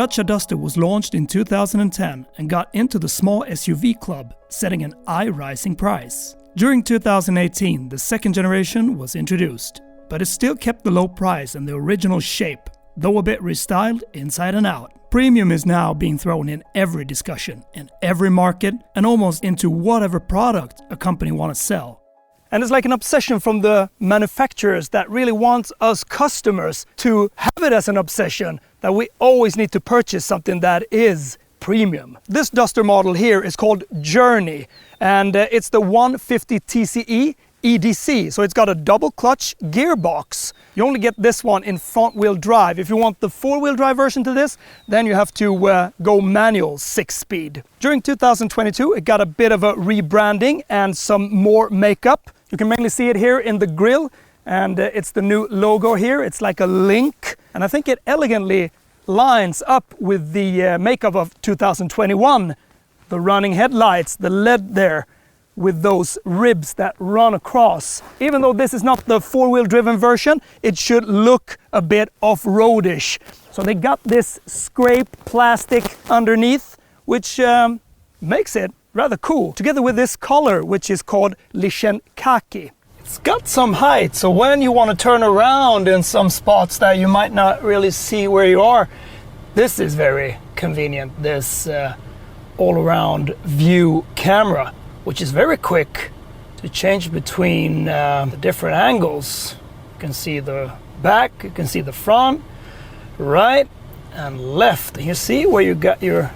Dacia Duster was launched in 2010 and got into the small SUV club, setting an eye-rising price. During 2018, the second generation was introduced, but it still kept the low price and the original shape, though a bit restyled inside and out. Premium is now being thrown in every discussion, in every market, and almost into whatever product a company wants to sell. And it's like an obsession from the manufacturers that really wants us customers to have it as an obsession that we always need to purchase something that is premium. This Duster model here is called Journey, and it's the 150 TCe EDC, so it's got a double clutch gearbox. You only get this one in front wheel drive. If you want the four-wheel drive version to this, then you have to go manual 6-speed. During 2022 it got a bit of a rebranding and some more makeup. You can mainly see it here in the grille, and it's the new logo here. It's like a link, and I think it elegantly lines up with the makeup of 2021. The running headlights, the LED there, with those ribs that run across. Even though this is not the four-wheel driven version, it should look a bit off-roadish. So they got this scraped plastic underneath, which makes it rather cool, together with this color, which is called Lichen Khaki. It's got some height, so when you want to turn around in some spots that you might not really see where you are, this is very convenient, this all-around view camera, which is very quick to change between the different angles. You can see the back, you can see the front, right and left. And you see where you got your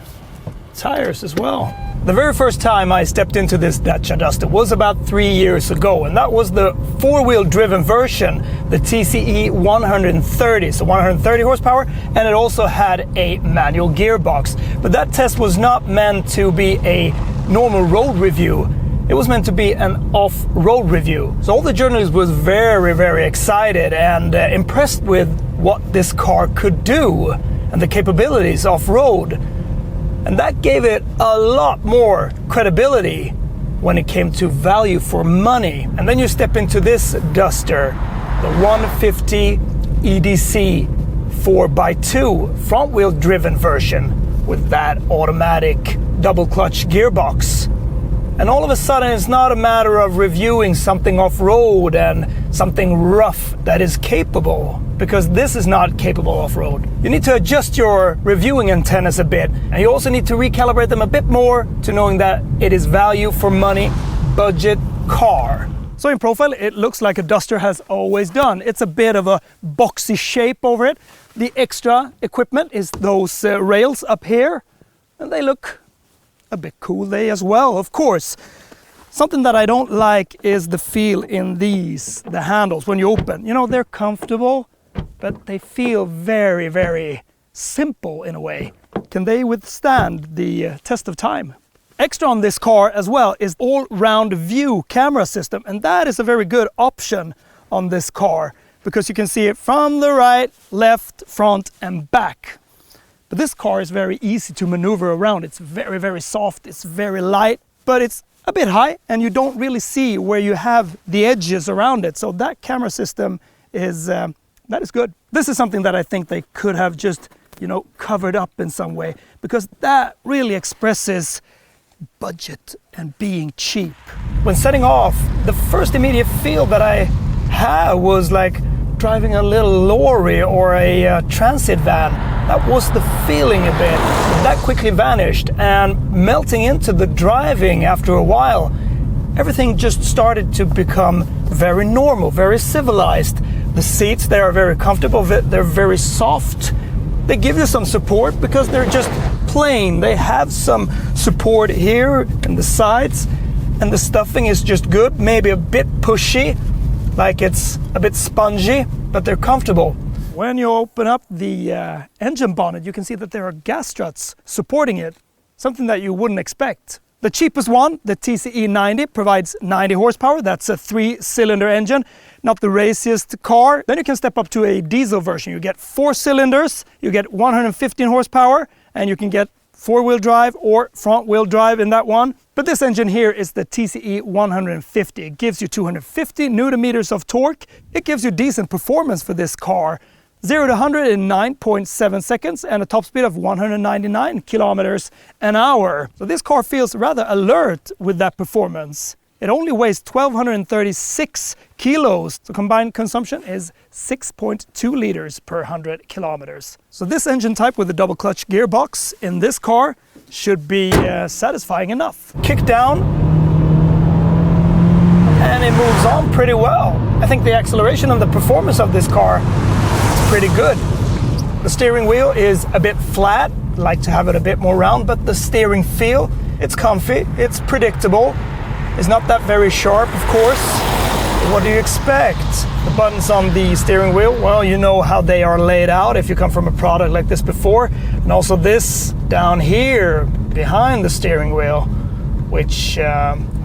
tires as well. The very first time I stepped into this Dacia Duster was about 3 years ago, and that was the four-wheel driven version, the TCe 130, so 130 horsepower, and it also had a manual gearbox. But that test was not meant to be a normal road review. It was meant to be an off-road review. So all the journalists was very excited and impressed with what this car could do and the capabilities off-road. And that gave it a lot more credibility when it came to value for money. And then you step into this Duster, the 150 EDC 4x2 front-wheel driven version with that automatic double clutch gearbox. And all of a sudden it's not a matter of reviewing something off-road and something rough that is capable, because this is not capable off-road. You need to adjust your reviewing antennas a bit, and you also need to recalibrate them a bit more to knowing that it is value for money, budget car. So in profile it looks like a Duster has always done. It's a bit of a boxy shape over it. The extra equipment is those rails up here, and they look a bit cool they as well, of course. Something that I don't like is the feel in these, the handles when you open. You know, they're comfortable, but they feel very simple in a way. Can they withstand the test of time? Extra on this car as well is all-round view camera system, and that is a very good option on this car because you can see it from the right, left, front and back. But this car is very easy to maneuver around. It's very soft, it's very light, but it's a bit high and you don't really see where you have the edges around it. So that camera system is that is good. This is something that I think they could have just, you know, covered up in some way, because that really expresses budget and being cheap. When setting off, the first immediate feel that I had was like driving a little lorry or a transit van. That was the feeling a bit. That quickly vanished, and melting into the driving after a while, everything just started to become very normal, very civilized. The seats, they are very comfortable, they're very soft. They give you some support because they're just plain. They have some support here and the sides, and the stuffing is just good, maybe a bit pushy, like it's a bit spongy, but they're comfortable. When you open up the engine bonnet, you can see that there are gas struts supporting it, something that you wouldn't expect. The cheapest one, the TCe 90, provides 90 horsepower. That's a 3-cylinder engine, not the raciest car. Then you can step up to a diesel version. You get 4 cylinders, you get 115 horsepower, and you can get 4-wheel drive or front-wheel drive in that one. But this engine here is the TCe 150. It gives you 250 Nm of torque. It gives you decent performance for this car. 0 to 100 in 9.7 seconds and a top speed of 199 kilometers an hour. So this car feels rather alert with that performance. It only weighs 1,236 kilos. The combined consumption is 6.2 liters per 100 kilometers. So this engine type with the double clutch gearbox in this car should be satisfying enough. Kick down and it moves on pretty well. I think the acceleration and the performance of this car is pretty good. The steering wheel is a bit flat. I'd like to have it a bit more round, but the steering feel, it's comfy, it's predictable. It's not that very sharp, of course. What do you expect? The buttons on the steering wheel, well, you know how they are laid out if you come from a product like this before. And also this down here behind the steering wheel, which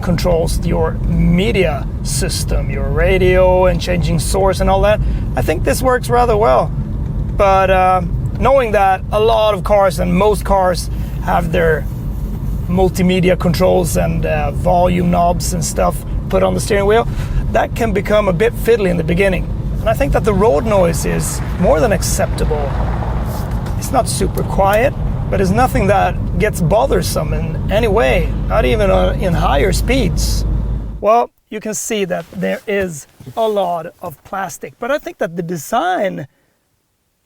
controls your media system, your radio and changing source and all that. I think this works rather well. But knowing that a lot of cars and most cars have their multimedia controls and volume knobs and stuff put on the steering wheel, that can become a bit fiddly in the beginning. And I think that the road noise is more than acceptable. It's not super quiet, but it's nothing that gets bothersome in any way, not even in higher speeds. Well, you can see that there is a lot of plastic, but I think that the design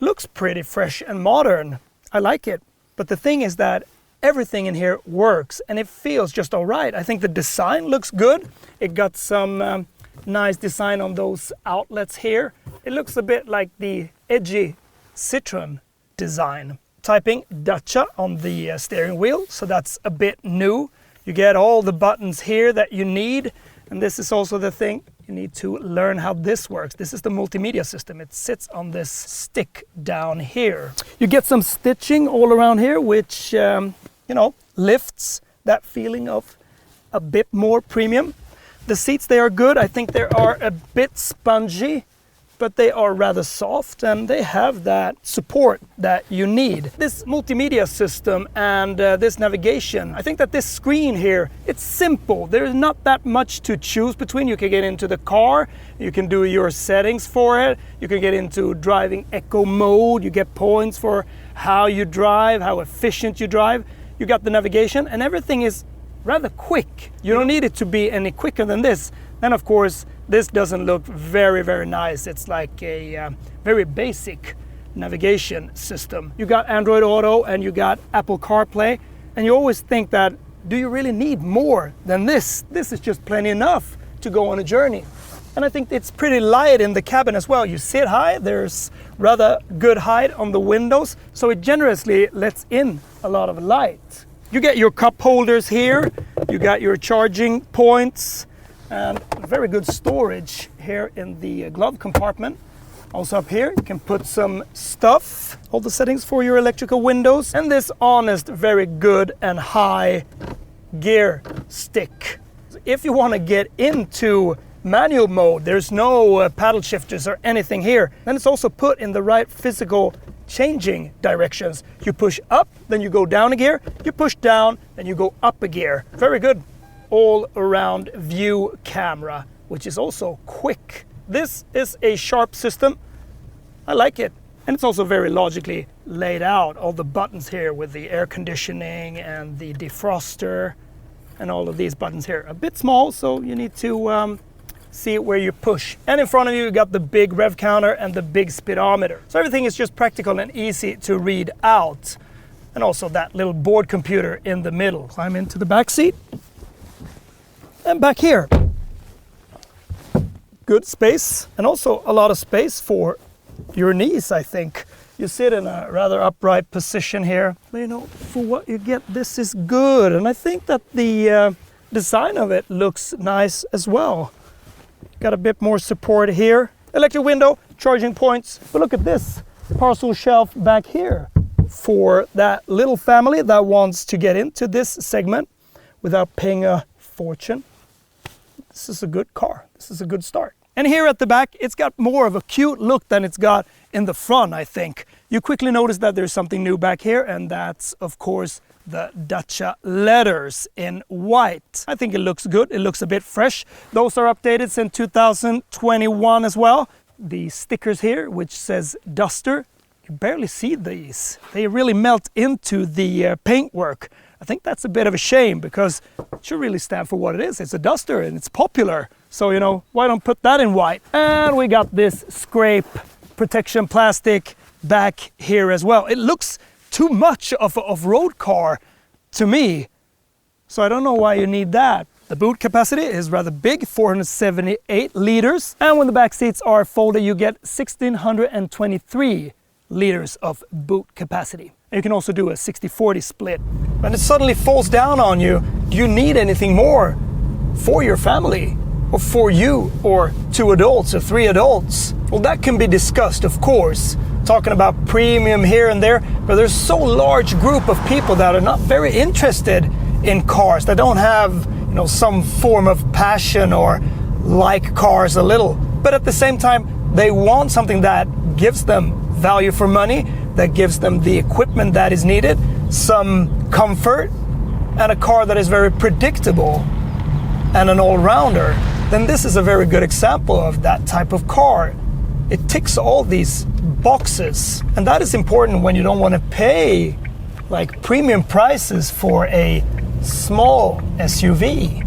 looks pretty fresh and modern. I like it. But the thing is that everything in here works and it feels just all right. I think the design looks good. It got some nice design on those outlets here. It looks a bit like the edgy Citroen design. Typing Dacia on the steering wheel, so that's a bit new. You get all the buttons here that you need, and this is also the thing. You need to learn how this works. This is the multimedia system. It sits on this stick down here. You get some stitching all around here, which you know, lifts that feeling of a bit more premium. The seats, they are good. I think they are a bit spongy, but they are rather soft and they have that support that you need. This multimedia system and this navigation, I think that this screen here, it's simple. There's not that much to choose between. You can get into the car, you can do your settings for it, you can get into driving eco mode, you get points for how you drive, how efficient you drive. You got the navigation and everything is rather quick. You don't need it to be any quicker than this. Then of course, this doesn't look very, very nice. It's like a very basic navigation system. You got Android Auto and you got Apple CarPlay. And you always think that, do you really need more than this? This is just plenty enough to go on a journey. And I think it's pretty light in the cabin as well. You sit high, there's rather good height on the windows, so it generously lets in a lot of light. You get your cup holders here, you got your charging points, and very good storage here in the glove compartment. Also up here, you can put some stuff, all the settings for your electrical windows, and this honest, very good and high gear stick. So if you want to get into manual mode, there's no paddle shifters or anything here. Then it's also put in the right physical changing directions. You push up, then you go down a gear. You push down, then you go up a gear. Very good all around view camera, which is also quick. This is a sharp system. I like it. And it's also very logically laid out. All the buttons here with the air conditioning and the defroster and all of these buttons here. A bit small, so you need to see where you push. And in front of you, you got the big rev counter and the big speedometer. So everything is just practical and easy to read out. And also that little board computer in the middle. Climb into the back seat. And back here. Good space. And also a lot of space for your knees, I think. You sit in a rather upright position here. You know, for what you get, this is good. And I think that the design of it looks nice as well. Got a bit more support here. Electric window, charging points. But look at this parcel shelf back here for that little family that wants to get into this segment without paying a fortune. This is a good car. This is a good start. And here at the back, it's got more of a cute look than it's got in the front, I think. You quickly notice that there's something new back here, and that's, of course, the Dacia letters in white. I think it looks good. It looks a bit fresh. Those are updated since 2021 as well. the stickers here, which says Duster. You barely see these. They really melt into the paintwork. I think that's a bit of a shame because it should really stand for what it is. It's a Duster and it's popular. So, you know, why don't put that in white? And we got this scrape protection plastic back here as well. It looks too much of a road car to me. So I don't know why you need that. The boot capacity is rather big, 478 liters. And when the back seats are folded, you get 1623 liters of boot capacity. And you can also do a 60-40 split. When it suddenly falls down on you, do you need anything more for your family? Or for you, or 2 adults, or 3 adults? Well, that can be discussed, of course. Talking about premium here and there, but there's so large group of people that are not very interested in cars, that don't have, you know, some form of passion or like cars a little. But at the same time, they want something that gives them value for money, that gives them the equipment that is needed, some comfort, and a car that is very predictable and an all-rounder. Then this is a very good example of that type of car. It ticks all these boxes, and that is important when you don't want to pay like premium prices for a small SUV.